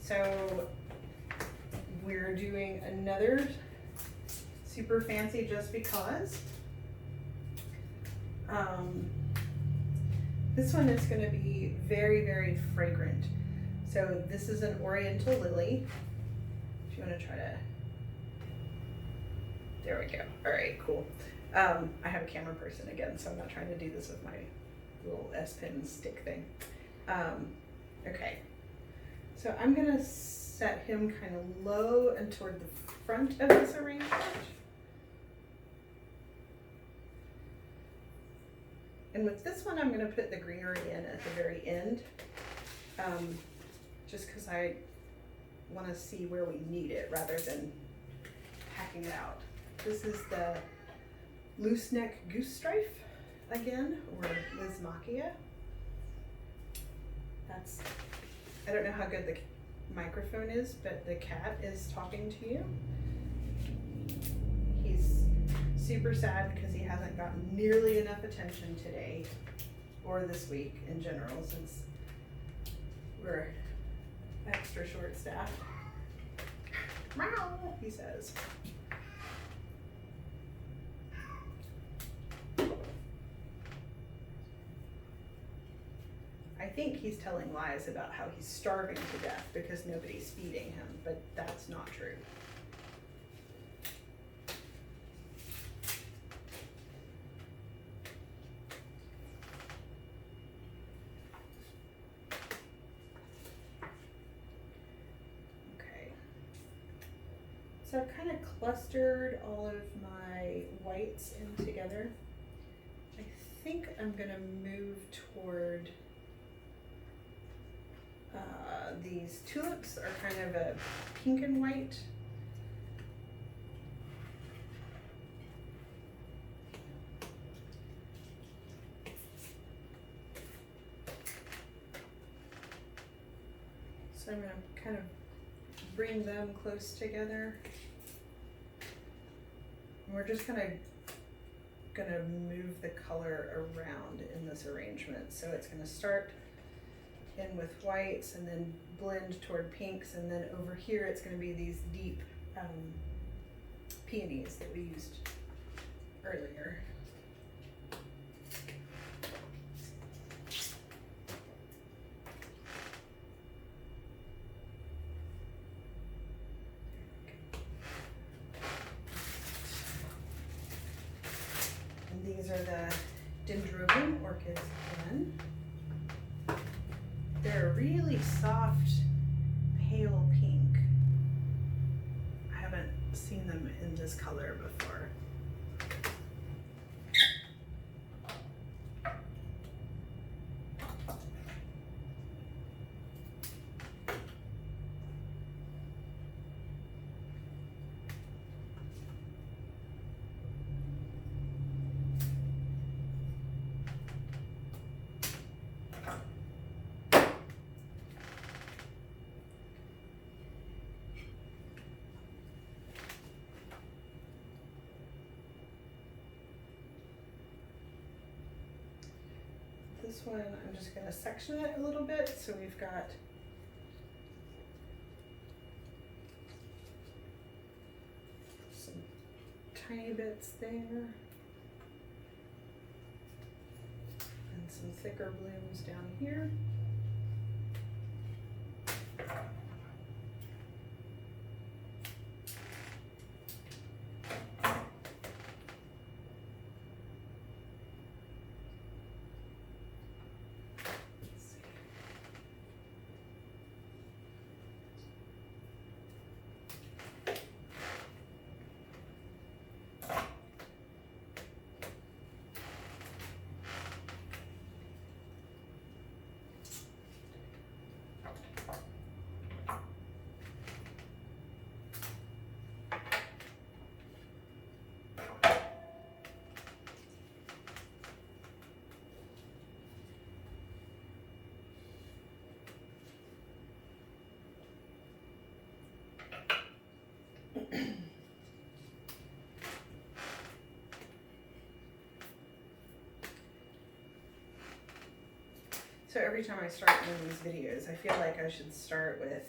So we're doing another super fancy just because. This one is going to be very, very fragrant. So this is an Oriental Lily. If you want to try to, there we go. All right, cool. I have a camera person again, so I'm not trying to do this with my little S-Pen stick thing. Okay, so I'm going to set him kind of low and toward the front of this arrangement. And with this one, I'm going to put the greenery in at the very end, just because I want to see where we need it rather than packing it out. This is the loose neck goose strife again, or Lismachia. That's, I don't know how good the microphone is, but the cat is talking to you. He's super sad because he hasn't gotten nearly enough attention today or this week in general, since we're extra short staffed. Meow, he says. I think he's telling lies about how he's starving to death because nobody's feeding him, but that's not true. So I've kind of clustered all of my whites in together. I think I'm going to move toward these tulips are kind of a pink and white. So I'm going to kind of bring them close together. And we're just gonna move the color around in this arrangement. So it's gonna start in with whites and then blend toward pinks, and then over here it's gonna be these deep peonies that we used earlier. These are the Dendrobium orchids again. They're really soft, pale pink. I haven't seen them in this color before. This one, I'm just going to section it a little bit, so we've got some tiny bits there and some thicker blooms down here. So every time I start doing these videos, I feel like I should start with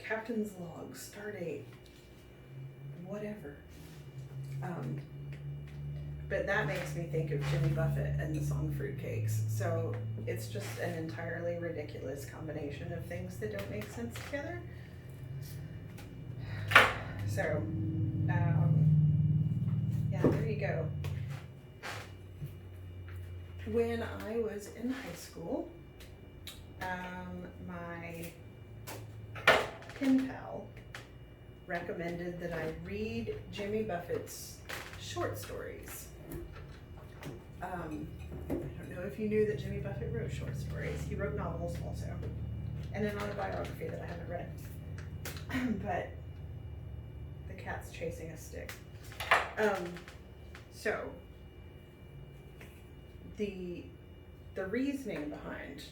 captain's log, start date, whatever. But that makes me think of Jimmy Buffett and the song Fruitcakes. So it's just an entirely ridiculous combination of things that don't make sense together. So, yeah, there you go. When I was in high school, my pen pal recommended that I read Jimmy Buffett's short stories. I don't know if you knew that Jimmy Buffett wrote short stories. He wrote novels also, and an autobiography that I haven't read. But the cat's chasing a stick. So the reasoning behind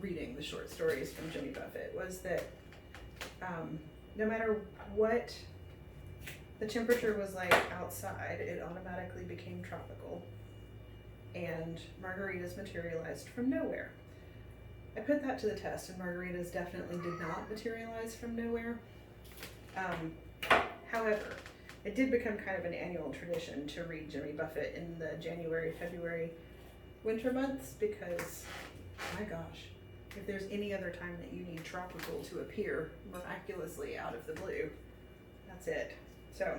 reading the short stories from Jimmy Buffett was that no matter what the temperature was like outside, it automatically became tropical, and margaritas materialized from nowhere. I put that to the test, and margaritas definitely did not materialize from nowhere. However, it did become kind of an annual tradition to read Jimmy Buffett in the January, February, winter months, because, my gosh, if there's any other time that you need tropical to appear miraculously out of the blue, that's it. So,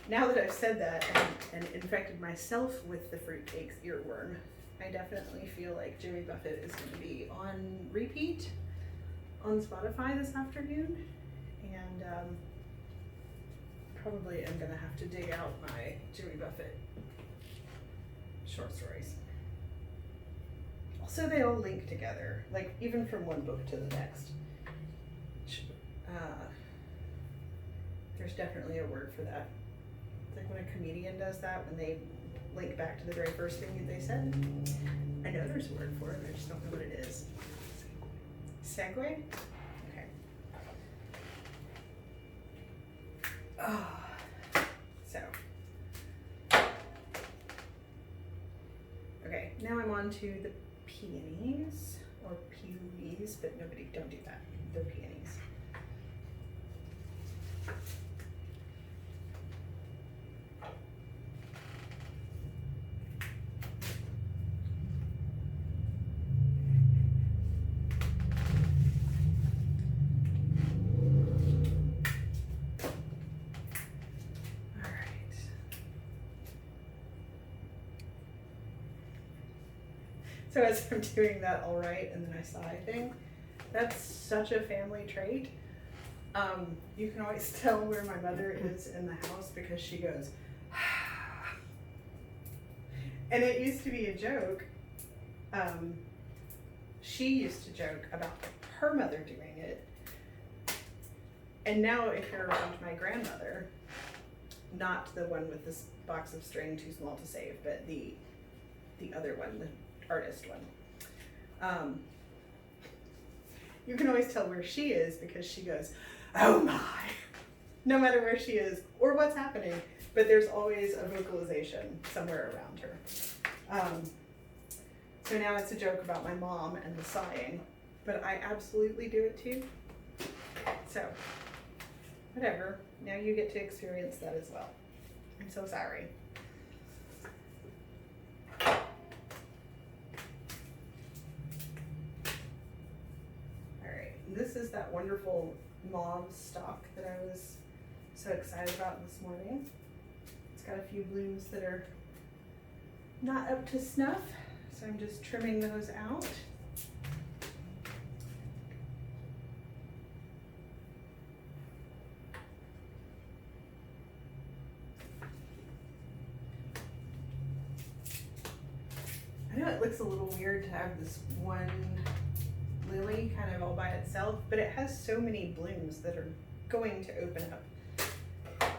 now that I've said that and infected myself with the fruitcakes earworm, I definitely feel like Jimmy Buffett is going to be on repeat on Spotify this afternoon, and probably am going to have to dig out my Jimmy Buffett short stories. Also, they all link together, like even from one book to the next. There's definitely a word for that. It's like when a comedian does that, when they link back to the very first thing that they said. I know there's a word for it, I just don't know what it is. Segue? Okay. So. Okay, now I'm on to the peonies, or peonies, but nobody, don't do that. They're peonies. So as I'm doing that all right, and then I sigh thing, that's such a family trait. You can always tell where my mother is in the house because she goes, and it used to be a joke. She used to joke about her mother doing it. And now if you're around my grandmother, not the one with this box of string too small to save, but the other one, the artist one. You can always tell where she is because she goes, oh my, no matter where she is or what's happening, but there's always a vocalization somewhere around her. So now it's a joke about my mom and the sighing, but I absolutely do it too. So, whatever, now you get to experience that as well. I'm so sorry. This is that wonderful mauve stock that I was so excited about this morning. It's got a few blooms that are not up to snuff, so I'm just trimming those out. I know it looks a little weird to have this one lily kind of all by itself, but it has so many blooms that are going to open up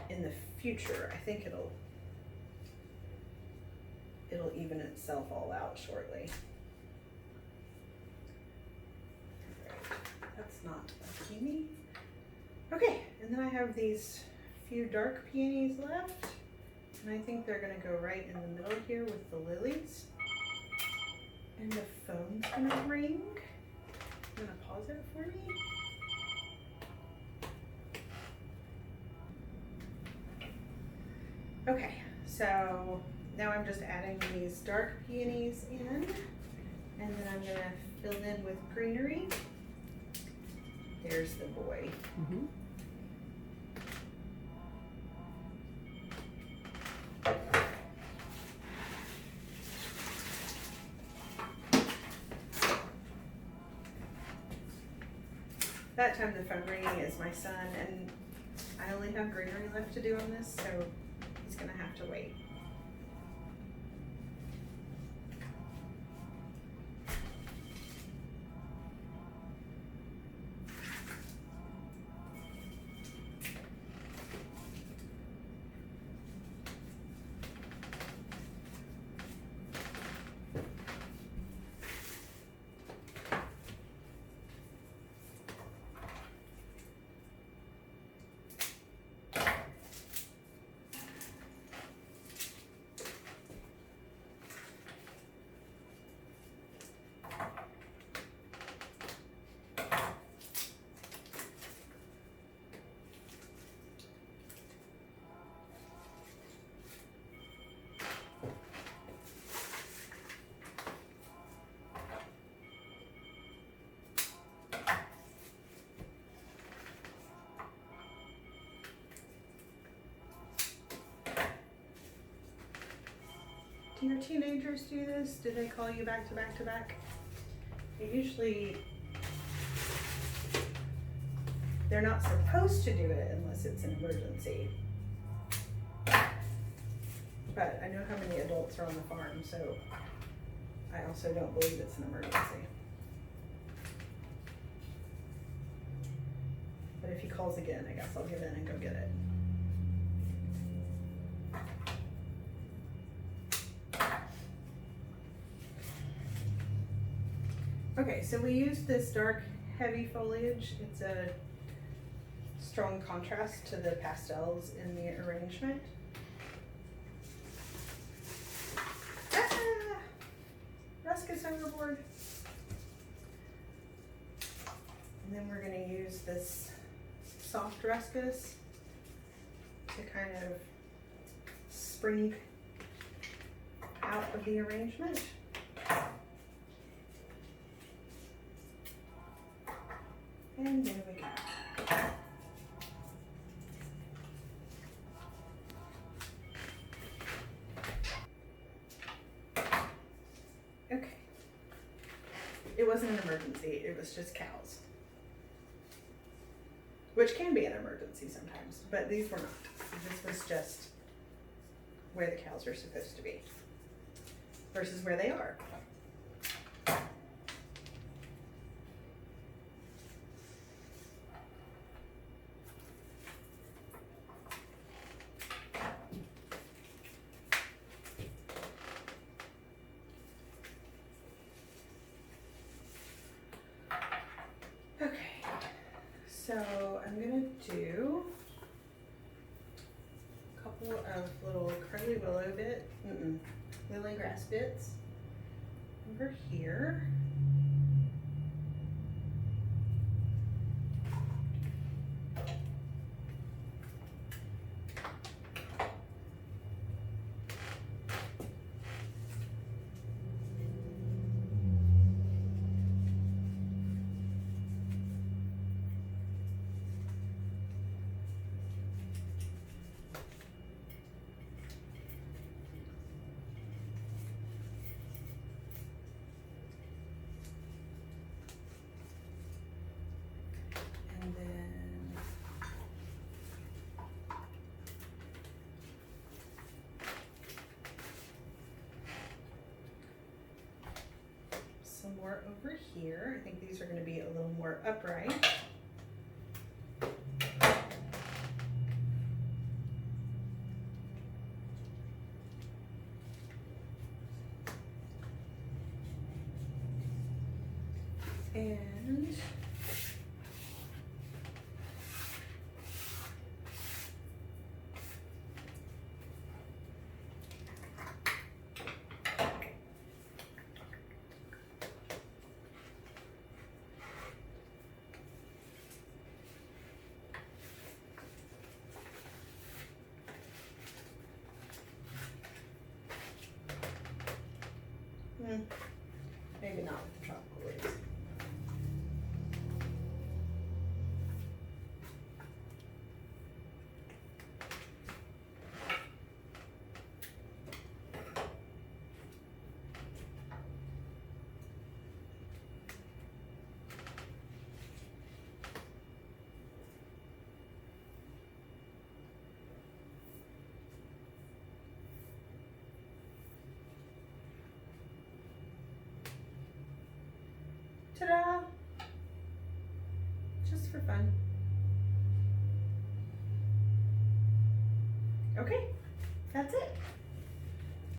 in the future. I think it'll even itself all out shortly. That's not a peony. Okay, and then I have these few dark peonies left, and I think they're gonna go right in the middle here with the lilies. And the phone's gonna ring. You wanna pause it for me? Okay, so now I'm just adding these dark peonies in, and then I'm gonna fill in with greenery. There's the boy. Mm-hmm. That time the phone ringing is my son, and I only have greenery left to do on this, so he's gonna have to wait. Do your teenagers do this? Do they call you back to back to back? Usually, they're not supposed to do it unless it's an emergency. But I know how many adults are on the farm, so I also don't believe it's an emergency. But if he calls again, I guess I'll get in and go get it. Okay, so we used this dark, heavy foliage. It's a strong contrast to the pastels in the arrangement. Ah! Ruscus overboard. And then we're going to use this soft ruscus to kind of spring out of the arrangement. And there we go. Okay. It wasn't an emergency, it was just cows. Which can be an emergency sometimes, but these were not. This was just where the cows are supposed to be versus where they are. So I'm gonna do a couple of little curly willow lily grass bits over here. And then some more over here. I think these are going to be a little more upright. And not with the tropical leaves. Ta-da! Just for fun. Okay, that's it.